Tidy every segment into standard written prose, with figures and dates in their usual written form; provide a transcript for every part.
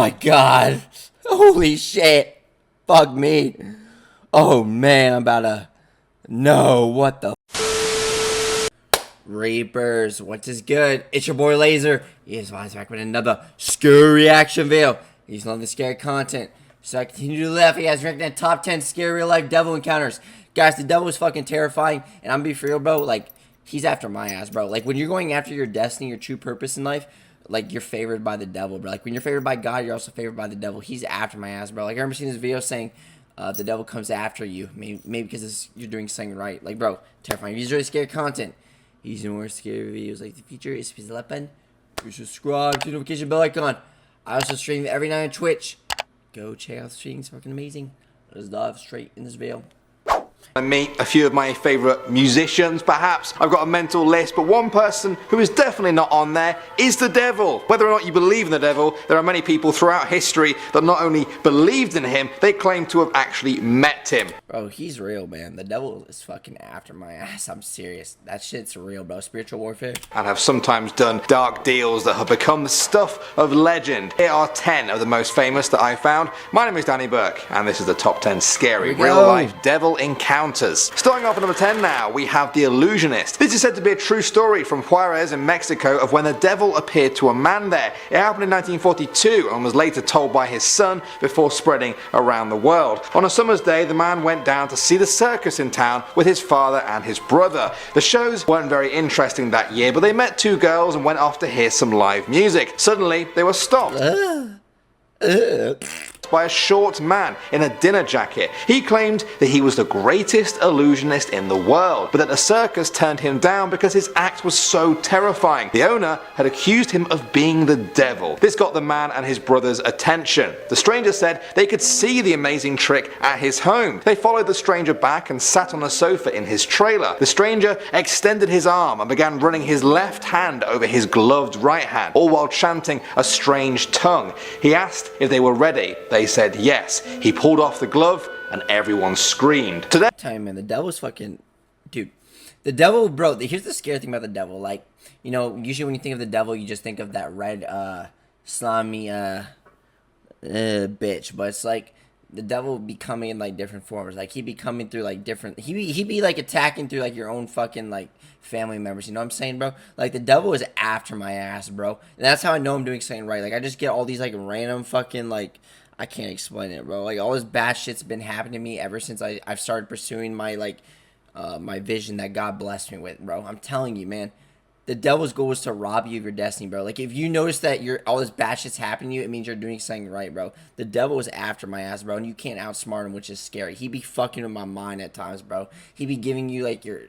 my god. Holy shit. Fuck me. Oh man, I'm about to... No, what the... Reapers, what is good? It's your boy Laser. He's back with another scary reaction video. He's on the scary content. So I continue to laugh. He has ranked in top 10 scary real life devil encounters. Guys, the devil is fucking terrifying. And I'm gonna be for real, bro. Like, he's after my ass, bro. Like, when you're going after your destiny, your true purpose in life, like, you're favored by the devil, bro. Like, when you're favored by God, you're also favored by the devil. He's after my ass, bro. Like, I remember seeing this video saying the devil comes after you. Maybe because you're doing something right. Like, bro, terrifying. If you enjoy scary content, he's doing more scary videos like the future is please weapon. Subscribe to the notification bell icon. I also stream every night on Twitch. Go check out the stream, it's fucking amazing. Let's dive straight in this video. I meet a few of my favourite musicians, perhaps. I've got a mental list, but one person who is definitely not on there is the devil. Whether or not you believe in the devil, there are many people throughout history that not only believed in him, they claim to have actually met him. Bro, he's real, man. The devil is fucking after my ass. I'm serious. That shit's real, bro. Spiritual warfare. And have sometimes done dark deals that have become the stuff of legend. Here are 10 of the most famous that I found. My name is Danny Burke, and this is the top 10 scary real-life devil encounters. Starting off at number 10 now, we have the illusionist. This is said to be a true story from Juarez in Mexico of when the devil appeared to a man there. It happened in 1942 and was later told by his son before spreading around the world. On a summer's day, the man went down to see the circus in town with his father and his brother. The shows weren't very interesting that year, but they met two girls and went off to hear some live music. Suddenly, they were stopped by a short man in a dinner jacket. He claimed that he was the greatest illusionist in the world, but that the circus turned him down because his act was so terrifying. The owner had accused him of being the devil. This got the man and his brother's attention. The stranger said they could see the amazing trick at his home. They followed the stranger back and sat on a sofa in his trailer. The stranger extended his arm and began running his left hand over his gloved right hand, all while chanting a strange tongue. He asked if they were ready. They said yes. He pulled off the glove and everyone screamed. Today, Man, the devil's fucking... Dude, the devil, bro, here's the scary thing about the devil. Like, you know, usually when you think of the devil, you just think of that red, slimy, bitch. But it's like, the devil be coming in, like, different forms. Like, he be coming through, like, different... He be, like, attacking through, like, your own fucking, like, family members. You know what I'm saying, bro? Like, the devil is after my ass, bro. And that's how I know I'm doing something right. Like, I just get all these, like, random fucking, like... I can't explain it, bro. Like, all this bad shit's been happening to me ever since I've started pursuing my, like, my vision that God blessed me with, bro. I'm telling you, man. The devil's goal is to rob you of your destiny, bro. Like, if you notice that all this bad shit's happening to you, it means you're doing something right, bro. The devil is after my ass, bro, and you can't outsmart him, which is scary. He be fucking with my mind at times, bro. He be giving you, like, your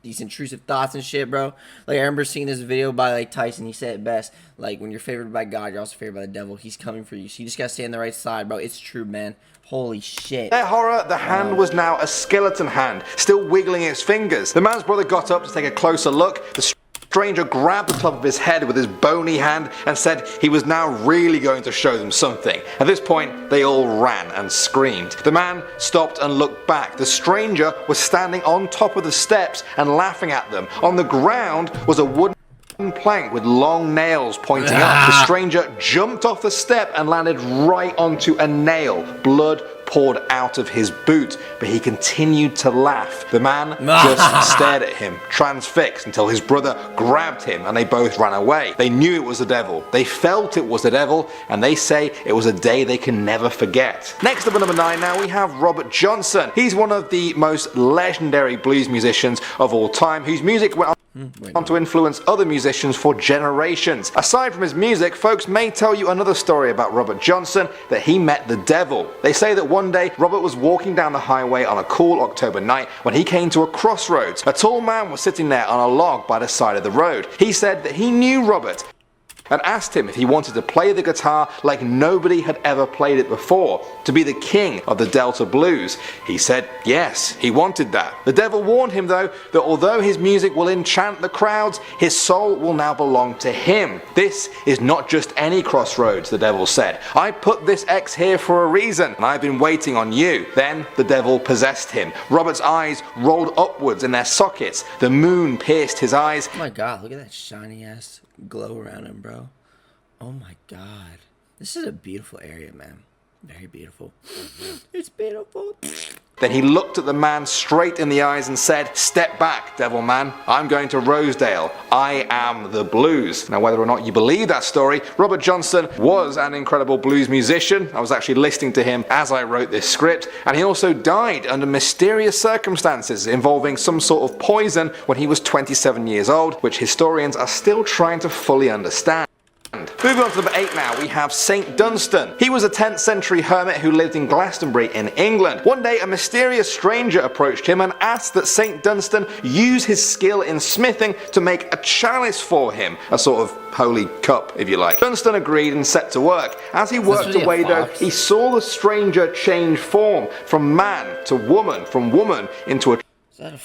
these intrusive thoughts and shit, bro. Like, I remember seeing this video by, like, Tyson. He said it best. Like, when you're favored by God, you're also favored by the devil. He's coming for you. So you just gotta stay on the right side, bro. It's true, man. Holy shit. Their horror, the hand was now a skeleton hand, still wiggling its fingers. The man's brother got up to take a closer look. The stranger grabbed the top of his head with his bony hand and said he was now really going to show them something. At this point, they all ran and screamed. The man stopped and looked back. The stranger was standing on top of the steps and laughing at them. On the ground was a wooden plank with long nails pointing up. The stranger jumped off the step and landed right onto a nail. Blood poured out of his boot, but he continued to laugh. The man just stared at him, transfixed, until his brother grabbed him and they both ran away. They knew it was the devil. They felt it was the devil, and they say it was a day they can never forget. Next up at number 9 now, we have Robert Johnson. He's one of the most legendary blues musicians of all time, whose music went on to influence other musicians for generations. Aside from his music, folks may tell you another story about Robert Johnson, that he met the devil. They say that one day Robert was walking down the highway on a cool October night when he came to a crossroads. A tall man was sitting there on a log by the side of the road. He said that he knew Robert and asked him if he wanted to play the guitar like nobody had ever played it before, to be the king of the Delta blues. He said yes, he wanted that. The devil warned him though that although his music will enchant the crowds, his soul will now belong to him. This is not just any crossroads, the devil said. I put this X here for a reason, and I've been waiting on you. Then the devil possessed him. Robert's eyes rolled upwards in their sockets. The moon pierced his eyes. Oh my god, look at that shiny ass glow around him, bro. Oh my god. This is a beautiful area, man. Very beautiful. It's beautiful. Then he looked at the man straight in the eyes and said, "Step back, devil man. I'm going to Rosedale. I am the blues." Now, whether or not you believe that story, Robert Johnson was an incredible blues musician. I was actually listening to him as I wrote this script, and he also died under mysterious circumstances involving some sort of poison when he was 27 years old, which historians are still trying to fully understand. Moving on to number 8 now, we have St. Dunstan. He was a 10th century hermit who lived in Glastonbury in England. One day a mysterious stranger approached him and asked that St. Dunstan use his skill in smithing to make a chalice for him, a sort of holy cup if you like. Dunstan agreed and set to work. As he worked away though, he saw the stranger change form from man to woman, from woman into a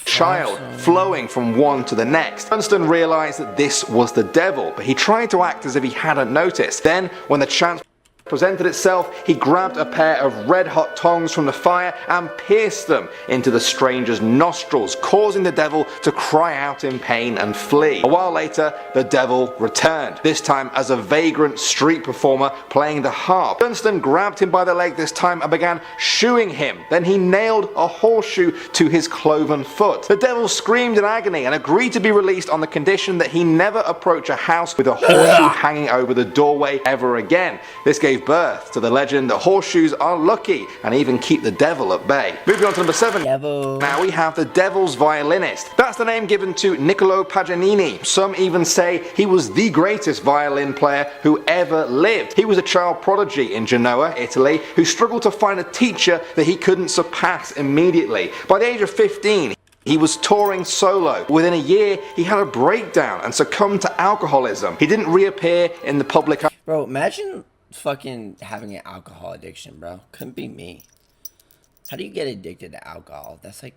child, flowing from one to the next. Dunstan realized that this was the devil, but he tried to act as if he hadn't noticed. Then, when the chance presented itself, he grabbed a pair of red-hot tongs from the fire and pierced them into the stranger's nostrils, causing the devil to cry out in pain and flee. A while later, the devil returned, this time as a vagrant street performer playing the harp. Dunstan grabbed him by the leg this time and began shoeing him. Then he nailed a horseshoe to his cloven foot. The devil screamed in agony and agreed to be released on the condition that he never approach a house with a horseshoe hanging over the doorway ever again. This gave birth to the legend that horseshoes are lucky and even keep the devil at bay. Moving on to number 7. Devil. Now we have the devil's violinist. That's the name given to Niccolo Paganini. Some even say he was the greatest violin player who ever lived. He was a child prodigy in Genoa, Italy, who struggled to find a teacher that he couldn't surpass immediately. By the age of 15, he was touring solo. Within a year, he had a breakdown and succumbed to alcoholism. He didn't reappear in the public eye. Bro, imagine fucking having an alcohol addiction, bro. Couldn't be me. How do you get addicted to alcohol? That's like,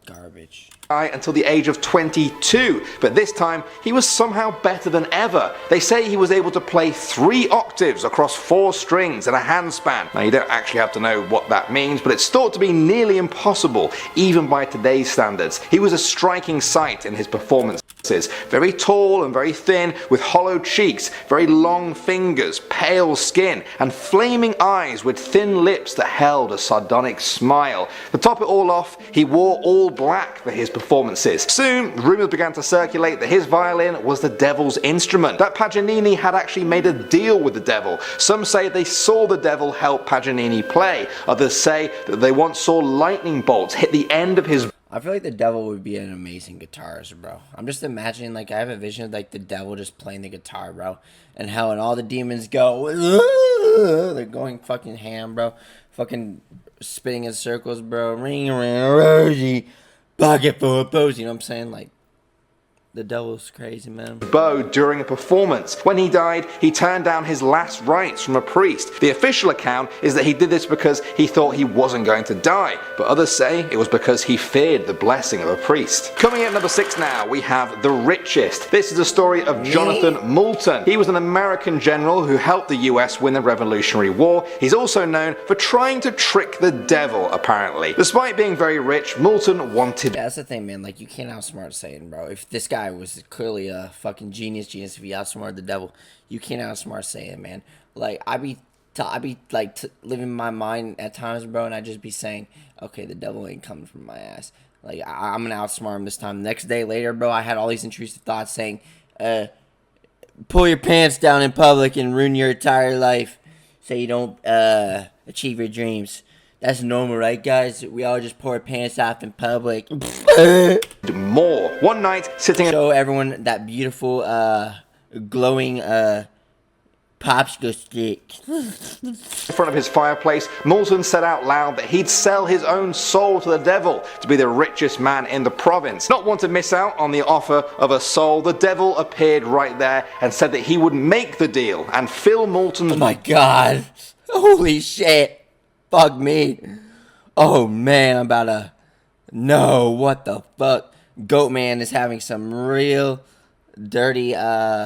garbage. Until the age of 22, but this time he was somehow better than ever. They say he was able to play 3 octaves across 4 strings and a handspan. Now you don't actually have to know what that means, but it's thought to be nearly impossible even by today's standards. He was a striking sight in his performances. Very tall and very thin, with hollow cheeks, very long fingers, pale skin, and flaming eyes with thin lips that held a sardonic smile. To top it all off, he wore all black for his performances. Soon, rumours began to circulate that his violin was the devil's instrument, that Paganini had actually made a deal with the devil. Some say they saw the devil help Paganini play. Others say that they once saw lightning bolts hit the end of his. I feel like the devil would be an amazing guitarist, bro. I'm just imagining, like, I have a vision of, like, the devil just playing the guitar, bro. And how and all the demons go, they're going fucking ham, bro. Fucking spinning in circles, bro. Ring around rosy, pocket full of bows. You know what I'm saying? Like, the devil's crazy, man. Bow during a performance. When he died, he turned down his last rites from a priest. The official account is that he did this because he thought he wasn't going to die, but others say it was because he feared the blessing of a priest. Coming at number 6 now, we have The Richest. This is the story of Jonathan Moulton. He was an American general who helped the US win the Revolutionary War. He's also known for trying to trick the devil, apparently. Despite being very rich, Moulton wanted. Yeah, that's the thing, man. Like, you can't outsmart Satan, bro. If this guy was clearly a fucking genius if he outsmarted the devil, you can't outsmart Satan, man. Like, I be living my mind at times, bro, and I just be saying, okay, the devil ain't coming from my ass. Like, I'm gonna outsmart him this time. Next day later, bro, I had all these intrusive thoughts saying, pull your pants down in public and ruin your entire life so you don't achieve your dreams. That's normal, right, guys? We all just pull our pants off in public. More. One night, sitting. Show everyone that beautiful, glowing, popsicle stick. In front of his fireplace, Moulton said out loud that he'd sell his own soul to the devil to be the richest man in the province. Not one to miss out on the offer of a soul, the devil appeared right there and said that he would make the deal and fill Moulton's. Oh my god. Holy shit. Fuck me. Oh man, I'm about to. No, what the fuck? Goat Man is having some real dirty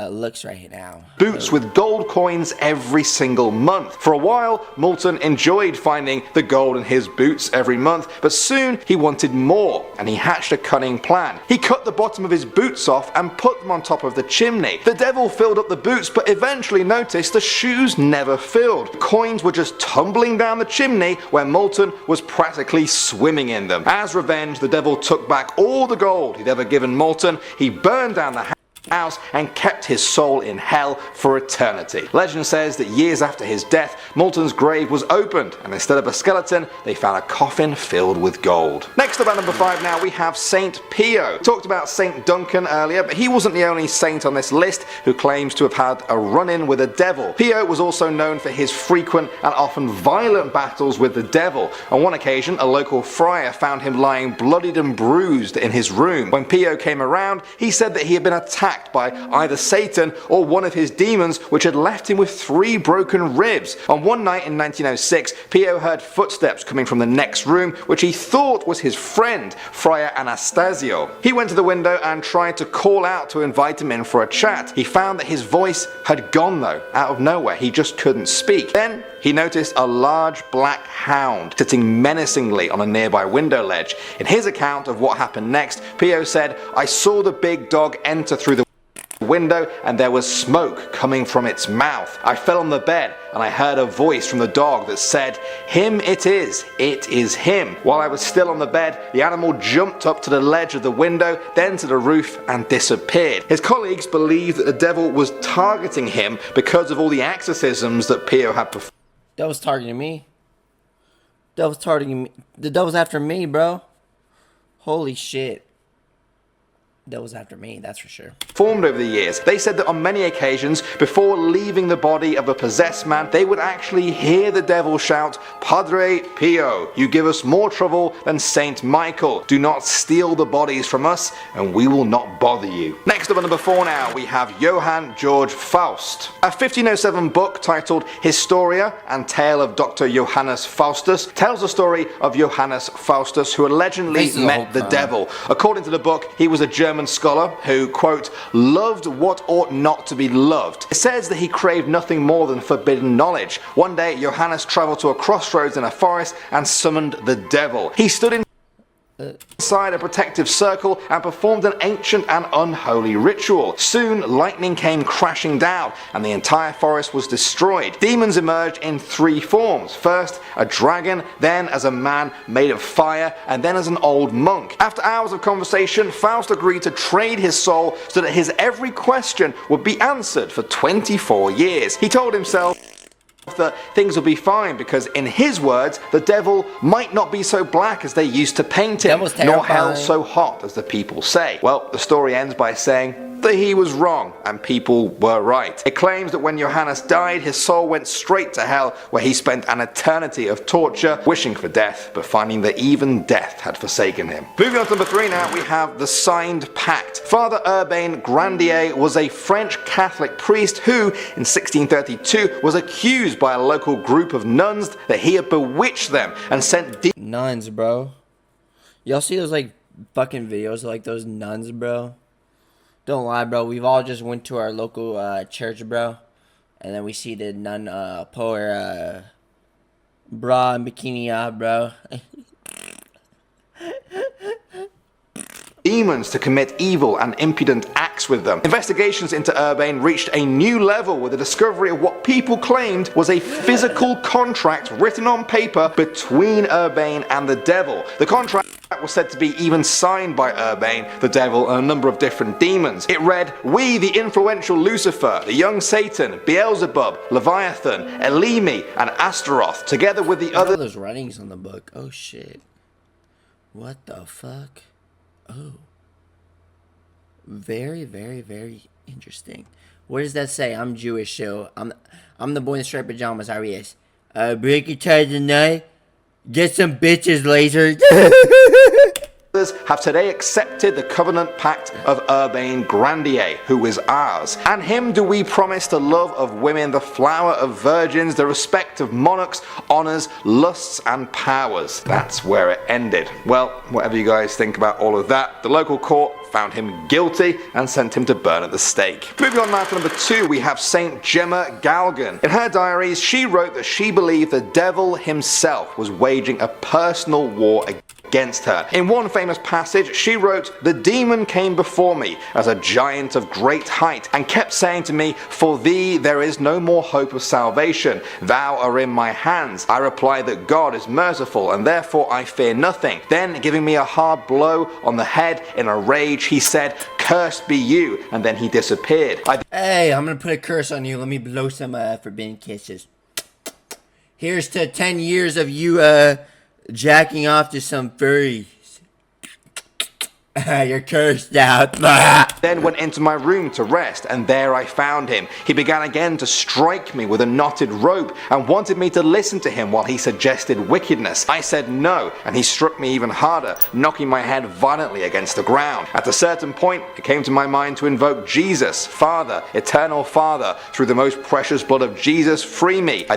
looks right now. Boots with gold coins every single month. For a while, Moulton enjoyed finding the gold in his boots every month, but soon he wanted more, and he hatched a cunning plan. He cut the bottom of his boots off and put them on top of the chimney. The devil filled up the boots, but eventually noticed the shoes never filled. Coins were just tumbling down the chimney where Moulton was practically swimming in them. As revenge, the devil took back all the gold he'd ever given Moulton. He burned down the house and kept his soul in hell for eternity. Legend says that years after his death, Moulton's grave was opened, and instead of a skeleton, they found a coffin filled with gold. Next up at number 5 now, we have Saint Pio. Talked about Saint Duncan earlier, but he wasn't the only saint on this list who claims to have had a run-in with a devil. Pio was also known for his frequent and often violent battles with the devil. On one occasion, a local friar found him lying bloodied and bruised in his room. When Pio came around, he said that he had been attacked by either Satan or one of his demons, which had left him with 3 broken ribs. On one night in 1906, Pio heard footsteps coming from the next room, which he thought was his friend, Friar Anastasio. He went to the window and tried to call out to invite him in for a chat. He found that his voice had gone though, out of nowhere. He just couldn't speak. Then he noticed a large black hound sitting menacingly on a nearby window ledge. In his account of what happened next, Pio said, "I saw the big dog enter through the window and there was smoke coming from its mouth. I fell on the bed and I heard a voice from the dog that said, 'Him it is him.' While I was still on the bed, the animal jumped up to the ledge of the window, then to the roof and disappeared." His colleagues believed that the devil was targeting him because of all the exorcisms that Pio had performed. That was targeting me. That was targeting me. The devil's after me, bro. Holy shit. That was after me, that's for sure. Formed over the years. They said that on many occasions, before leaving the body of a possessed man, they would actually hear the devil shout, "Padre Pio, you give us more trouble than Saint Michael. Do not steal the bodies from us, and we will not bother you." Next up at number 4 now, we have Johann Georg Faust. A 1507 book titled Historia and Tale of Dr. Johannes Faustus tells the story of Johannes Faustus, who allegedly met the devil. According to the book, he was a German scholar who, quote, "loved what ought not to be loved." It says that he craved nothing more than forbidden knowledge. One day, Johannes traveled to a crossroads in a forest and summoned the devil. He stood inside a protective circle and performed an ancient and unholy ritual. Soon, lightning came crashing down and the entire forest was destroyed. Demons emerged in 3 forms. First, a dragon, then as a man made of fire, and then as an old monk. After hours of conversation, Faust agreed to trade his soul so that his every question would be answered for 24 years. He told himself that things will be fine because, in his words, the devil might not be so black as they used to paint him, nor hell so hot as the people say. Well, the story ends by saying that he was wrong and people were right. It claims that when Johannes died, his soul went straight to hell, where he spent an eternity of torture, wishing for death, but finding that even death had forsaken him. Moving on to number 3 now, we have the Signed Pact. Father Urbain Grandier was a French Catholic priest who, in 1632, was accused by a local group of nuns that he had bewitched them and sent nuns, bro. Y'all see those like fucking videos of like those nuns, bro? Don't lie, bro. We've all just went to our local church, bro, and then we see the nun pull her bra and bikini out, bro. demons to commit evil and impudent acts with them. Investigations into Urbain reached a new level with the discovery of what people claimed was a physical contract written on paper between Urbain and the devil. The contract was said to be even signed by Urbain, the devil, and a number of different demons. It read, "We, the influential Lucifer, the young Satan, Beelzebub, Leviathan, Elimi, and Astaroth, together with the other..." There's writings on the book. Oh shit. What the fuck? Oh. Very, very, very interesting. What does that say? I'm Jewish, so I'm the boy in the striped pajamas. How he is. Break your tie tonight. Get some bitches, laser. have today accepted the covenant pact of 𝐈𝐭'𝐻, who is ours. And him do we promise the love of women, the flower of virgins, the respect of monarchs, honors, lusts, and powers. That's where it ended. Well, whatever you guys think about all of that, the local court found him guilty and sent him to burn at the stake. Moving on now to number 2, we have Saint Gemma Galan. In her diaries, she wrote that she believed the devil himself was waging a personal war against her. In one famous passage, she wrote, "The demon came before me as a giant of great height, and kept saying to me, 'For thee there is no more hope of salvation. Thou art in my hands.' I replied that God is merciful, and therefore I fear nothing. Then, giving me a hard blow on the head in a rage, he said, 'Cursed be you,' and then he disappeared. Hey, I'm gonna put a curse on you. Let me blow some forbidden kisses. Here's to 10 years of you jacking off to some furries. You're cursed out. Then went into my room to rest, and there I found him. He began again to strike me with a knotted rope, and wanted me to listen to him while he suggested wickedness. I said no, and he struck me even harder, knocking my head violently against the ground. At a certain point, it came to my mind to invoke Jesus, Father, Eternal Father, through the most precious blood of Jesus, free me.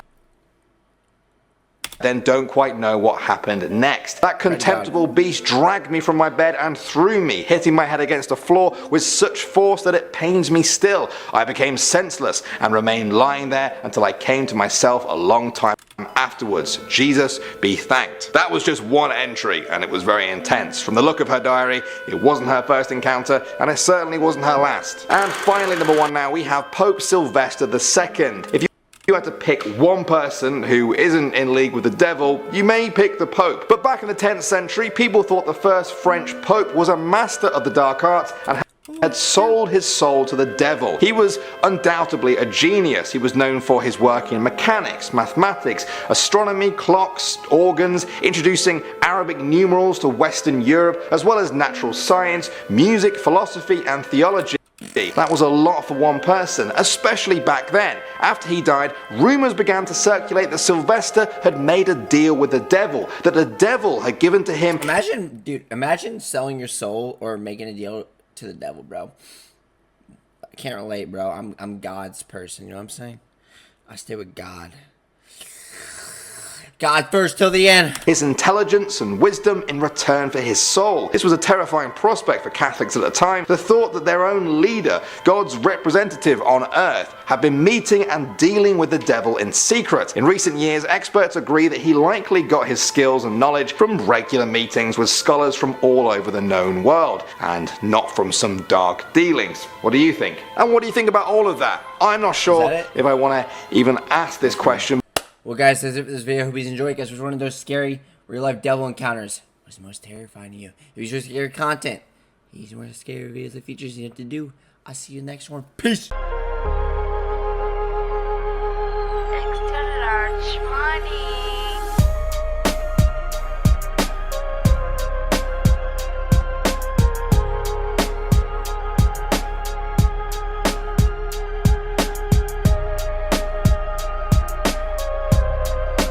Then don't quite know what happened next. That contemptible beast dragged me from my bed and threw me, hitting my head against the floor with such force that it pains me still. I became senseless and remained lying there until I came to myself a long time afterwards. Jesus be thanked." That was just one entry, and it was very intense. From the look of her diary, it wasn't her first encounter, and it certainly wasn't her last. And finally, number 1 now, we have Pope Sylvester II. If you had to pick one person who isn't in league with the devil, you may pick the Pope. But back in the 10th century, people thought the first French Pope was a master of the dark arts and had sold his soul to the devil. He was undoubtedly a genius. He was known for his work in mechanics, mathematics, astronomy, clocks, organs, introducing Arabic numerals to Western Europe, as well as natural science, music, philosophy, and theology. That was a lot for one person, especially back then. After he died, rumours began to circulate that Sylvester had made a deal with the devil, that the devil had given to him. Imagine selling your soul or making a deal to the devil, bro. I can't relate, bro. I'm God's person, you know what I'm saying? I stay with God. God first till the end. His intelligence and wisdom in return for his soul. This was a terrifying prospect for Catholics at the time. The thought that their own leader, God's representative on earth, had been meeting and dealing with the devil in secret. In recent years, experts agree that he likely got his skills and knowledge from regular meetings with scholars from all over the known world, and not from some dark dealings. What do you think? And what do you think about all of that? I'm not sure if I want to even ask this question. Well, guys, that's it for this video. Hope you enjoyed it. Guys, was one of those scary real-life devil encounters. What's the most terrifying to you? If you enjoy scary content, these more scary videos and features you have to do. I'll see you in the next one. Peace.